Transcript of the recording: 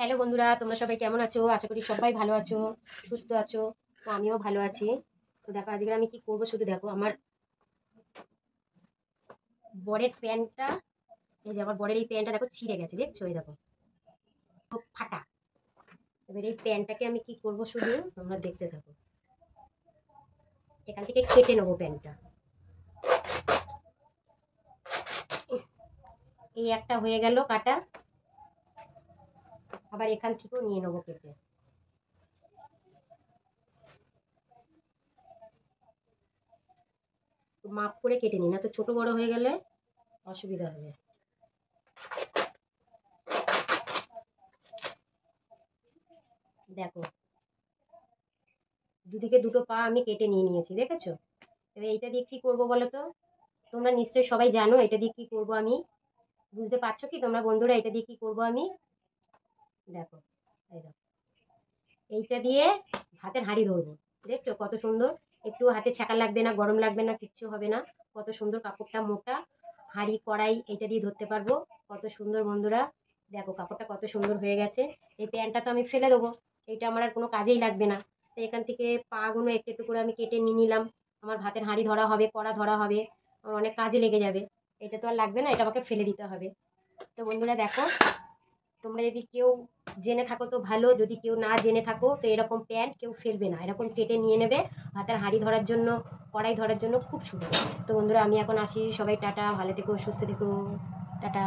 Hello বন্ধুরা, তোমরা সবাই কেমন আছো? আশা করি সবাই ভালো আছো, সুস্থ আছো। তো আমিও ভালো আছি। তো দেখো আজকে আমি কি করব, শুধু দেখো আমার বরের প্যান্টটা। এই যে আমার বরের এই প্যান্টটা দেখো ছিঁড়ে গেছে, দেখছো? এই দেখো ফাটা। এবার এই প্যান্টটাকে আমি কি করব, শুধু তোমরা দেখতে থাকো। এখান থেকে কেটে নেবো প্যান্টটা। এই একটা হয়ে গেল কাটা, আবার এখান থেকেও নিয়ে নেবো কেটে। তো মাপ করে কেটে নিই, না তো ছোট বড় হয়ে গেলে অসুবিধা হবে। দেখো দুদিকে দুটো পা আমি কেটে নিয়ে নিয়েছি, দেখেছো? এবার এইটা দিয়ে কি করবো বলো তো? তোমরা নিশ্চয়ই সবাই জানো এটা দিয়ে কি করব আমি। বুঝতে পারছো কি তোমরা বন্ধুরা, এটা দিয়ে কি করব আমি? দেখো, এই দেখো, এইটা দিয়ে হাতের হাঁড়ি ধরবো। দেখছো কত সুন্দর? একটু হাতে ছ্যাঁকা লাগবে না, গরম লাগবে না, কিচ্ছু হবে না। কত সুন্দর, কাপড়টা মোটা। হাঁড়ি কড়াই এইটা দিয়ে ধরতে পারবো। কত সুন্দর বন্ধুরা। দেখো কাপড়টা কত সুন্দর হয়ে গেছে। এই প্যান্টটা তো আমি ফেলে দেবো, এইটা আমার আর কোনো কাজেই লাগবে না। তো এখান থেকে পাগুলো একটু একটু করে আমি কেটে নিয়ে নিলাম। আমার ভাতের হাঁড়ি ধরা হবে, কড়া ধরা হবে, আমার অনেক কাজে লেগে যাবে। এটা তো আর লাগবে না, এটা আমাকে ফেলে দিতে হবে। তো বন্ধুরা দেখো, তোমরা যদি কেউ জেনে থাকো তো ভালো, যদি কেউ না জেনে থাকো তো এরকম প্যান্ট কেউ ফেলবে না, এরকম কেটে নিয়ে নেবে। ভাতের হাঁড়ি ধরার জন্য, কড়াই ধরার জন্য খুব সুন্দর। তো বন্ধুরা আমি এখন আসি, সবাই টাটা, ভালো থেকো, সুস্থ থেকো, টাটা।